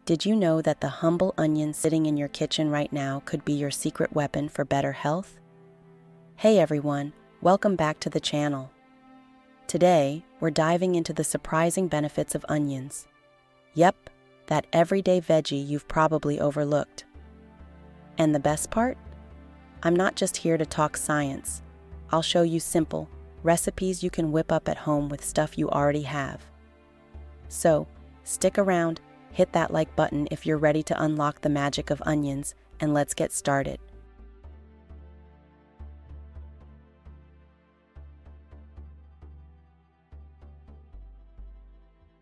Did you know that the humble onion sitting in your kitchen right now could be your secret weapon for better health? Hey everyone, welcome back to the channel. Today, we're diving into the surprising benefits of onions. Yep, that everyday veggie you've probably overlooked. And the best part? I'm not just here to talk science. I'll show you simple recipes you can whip up at home with stuff you already have. So, stick around, hit that like button if you're ready to unlock the magic of onions, and let's get started.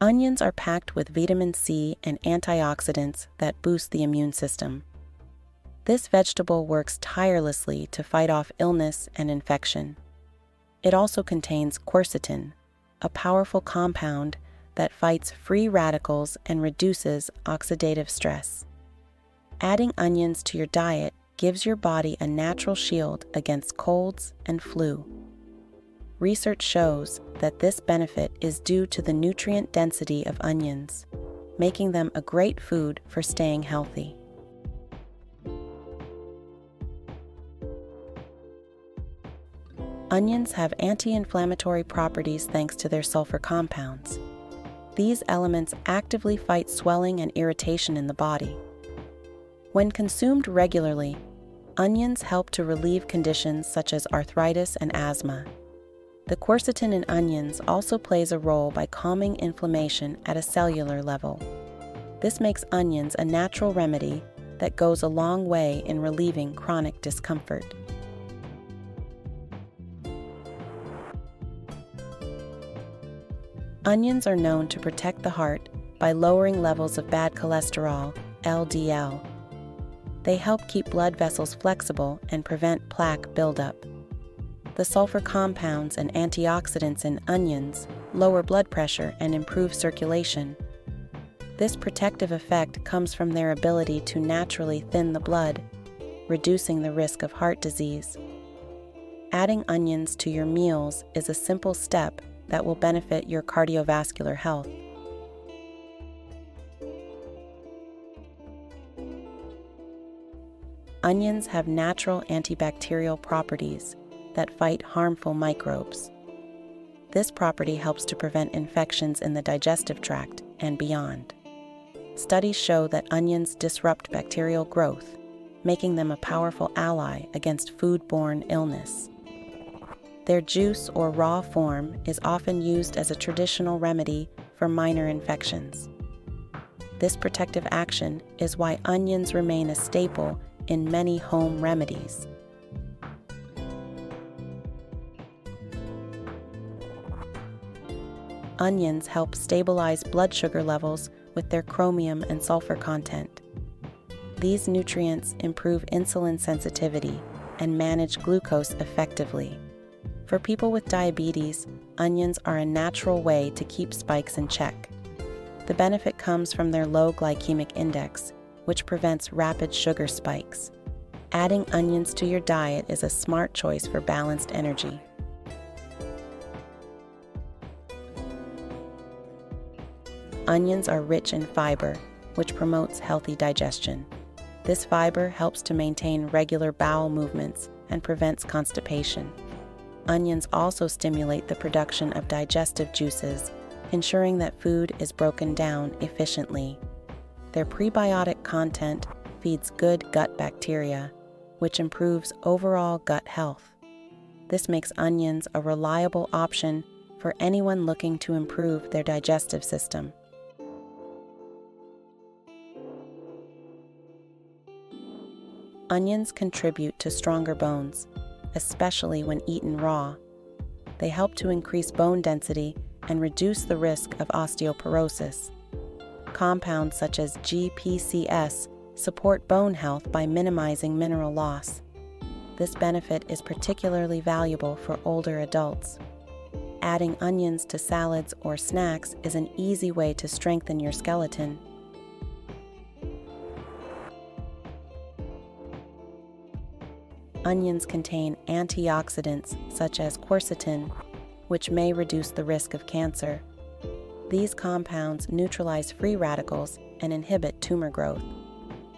Onions are packed with vitamin C and antioxidants that boost the immune system. This vegetable works tirelessly to fight off illness and infection. It also contains quercetin, a powerful compound that fights free radicals and reduces oxidative stress. Adding onions to your diet gives your body a natural shield against colds and flu. Research shows that this benefit is due to the nutrient density of onions, making them a great food for staying healthy. Onions have anti-inflammatory properties thanks to their sulfur compounds. These elements actively fight swelling and irritation in the body. When consumed regularly, onions help to relieve conditions such as arthritis and asthma. The quercetin in onions also plays a role by calming inflammation at a cellular level. This makes onions a natural remedy that goes a long way in relieving chronic discomfort. Onions are known to protect the heart by lowering levels of bad cholesterol, LDL. They help keep blood vessels flexible and prevent plaque buildup. The sulfur compounds and antioxidants in onions lower blood pressure and improve circulation. This protective effect comes from their ability to naturally thin the blood, reducing the risk of heart disease. Adding onions to your meals is a simple step that will benefit your cardiovascular health. Onions have natural antibacterial properties that fight harmful microbes. This property helps to prevent infections in the digestive tract and beyond. Studies show that onions disrupt bacterial growth, making them a powerful ally against foodborne illness. Their juice or raw form is often used as a traditional remedy for minor infections. This protective action is why onions remain a staple in many home remedies. Onions help stabilize blood sugar levels with their chromium and sulfur content. These nutrients improve insulin sensitivity and manage glucose effectively. For people with diabetes, onions are a natural way to keep spikes in check. The benefit comes from their low glycemic index, which prevents rapid sugar spikes. Adding onions to your diet is a smart choice for balanced energy. Onions are rich in fiber, which promotes healthy digestion. This fiber helps to maintain regular bowel movements and prevents constipation. Onions also stimulate the production of digestive juices, ensuring that food is broken down efficiently. Their prebiotic content feeds good gut bacteria, which improves overall gut health. This makes onions a reliable option for anyone looking to improve their digestive system. Onions contribute to stronger bones, especially when eaten raw. They help to increase bone density and reduce the risk of osteoporosis. Compounds such as GPCS support bone health by minimizing mineral loss. This benefit is particularly valuable for older adults. Adding onions to salads or snacks is an easy way to strengthen your skeleton. Onions contain antioxidants such as quercetin, which may reduce the risk of cancer. These compounds neutralize free radicals and inhibit tumor growth.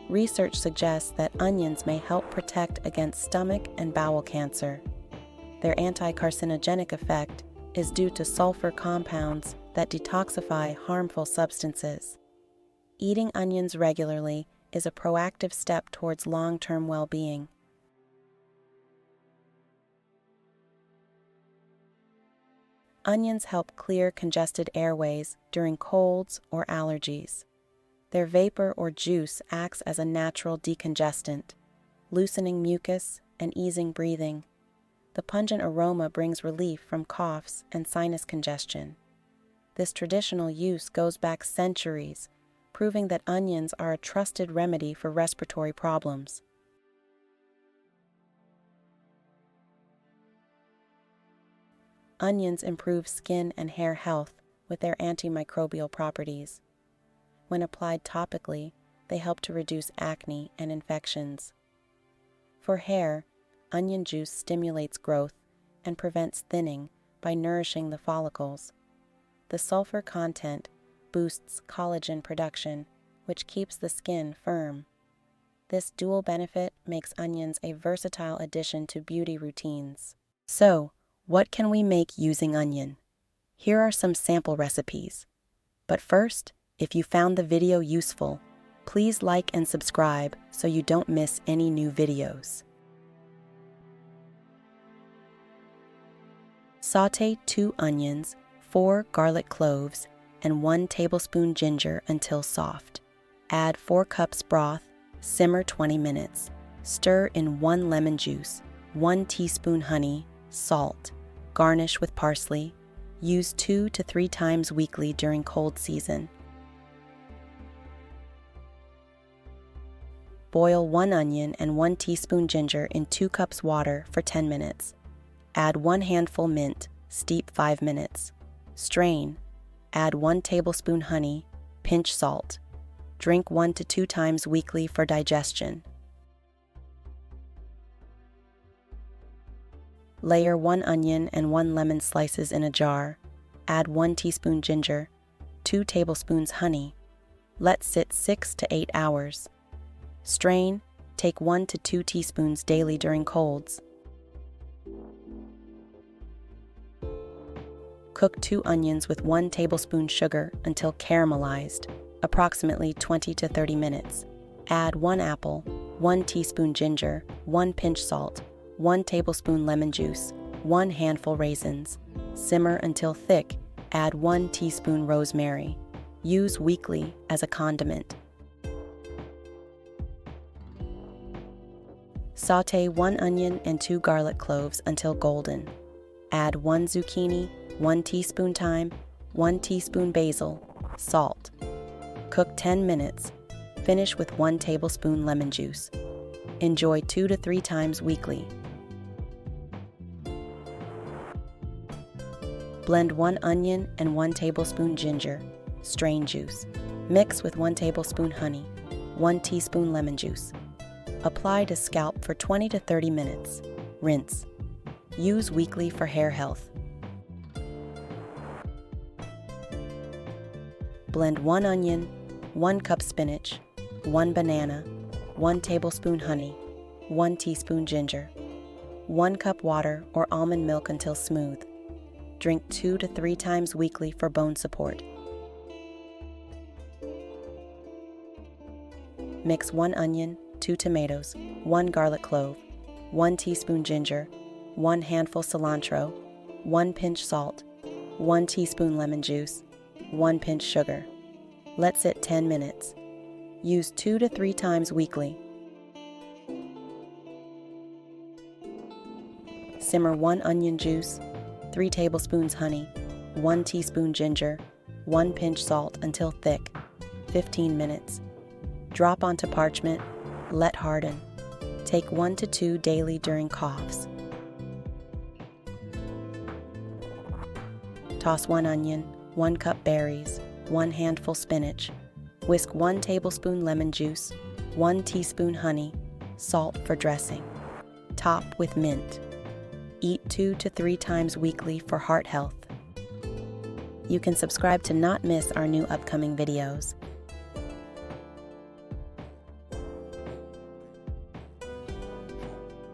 Research suggests that onions may help protect against stomach and bowel cancer. Their anti-carcinogenic effect is due to sulfur compounds that detoxify harmful substances. Eating onions regularly is a proactive step towards long-term well-being. Onions help clear congested airways during colds or allergies. Their vapor or juice acts as a natural decongestant, loosening mucus and easing breathing. The pungent aroma brings relief from coughs and sinus congestion. This traditional use goes back centuries, proving that onions are a trusted remedy for respiratory problems. Onions improve skin and hair health with their antimicrobial properties. When applied topically, they help to reduce acne and infections. For hair, onion juice stimulates growth and prevents thinning by nourishing the follicles. The sulfur content boosts collagen production, which keeps the skin firm. This dual benefit makes onions a versatile addition to beauty routines. So, what can we make using onion? Here are some sample recipes. But first, if you found the video useful, please like and subscribe so you don't miss any new videos. Sauté 2 onions, 4 garlic cloves, and 1 tablespoon ginger until soft. Add 4 cups broth, simmer 20 minutes. Stir in 1 lemon juice, 1 teaspoon honey, salt. Garnish with parsley. Use 2 to 3 times weekly during cold season. Boil 1 onion and 1 teaspoon ginger in 2 cups water for 10 minutes. Add 1 handful mint, steep 5 minutes. Strain. Add 1 tablespoon honey, pinch salt. Drink 1 to 2 times weekly for digestion. Layer 1 onion and 1 lemon slices in a jar. Add 1 teaspoon ginger, 2 tablespoons honey. Let sit 6 to 8 hours. Strain, take 1 to 2 teaspoons daily during colds. Cook 2 onions with 1 tablespoon sugar until caramelized, approximately 20 to 30 minutes. Add 1 apple, 1 teaspoon ginger, 1 pinch salt, 1 tablespoon lemon juice, 1 handful raisins. Simmer until thick. Add 1 teaspoon rosemary. Use weekly as a condiment. Sauté 1 onion and 2 garlic cloves until golden. Add 1 zucchini, 1 teaspoon thyme, 1 teaspoon basil, salt. Cook 10 minutes. Finish with 1 tablespoon lemon juice. Enjoy 2 to 3 times weekly. Blend 1 onion and 1 tablespoon ginger. Strain juice. Mix with 1 tablespoon honey, 1 teaspoon lemon juice. Apply to scalp for 20 to 30 minutes. Rinse. Use weekly for hair health. Blend 1 onion, 1 cup spinach, 1 banana, 1 tablespoon honey, 1 teaspoon ginger, 1 cup water or almond milk until smooth. Drink 2 to 3 times weekly for bone support. Mix 1 onion, 2 tomatoes, 1 garlic clove, 1 teaspoon ginger, 1 handful cilantro, 1 pinch salt, 1 teaspoon lemon juice, 1 pinch sugar. Let sit 10 minutes. Use 2 to 3 times weekly. Simmer 1 onion juice, 3 tablespoons honey, 1 teaspoon ginger, 1 pinch salt until thick, 15 minutes. Drop onto parchment, let harden. Take 1 to 2 daily during coughs. Toss 1 onion, 1 cup berries, 1 handful spinach. Whisk 1 tablespoon lemon juice, 1 teaspoon honey, salt for dressing. Top with mint. Eat 2 to 3 times weekly for heart health. You can subscribe to not miss our new upcoming videos.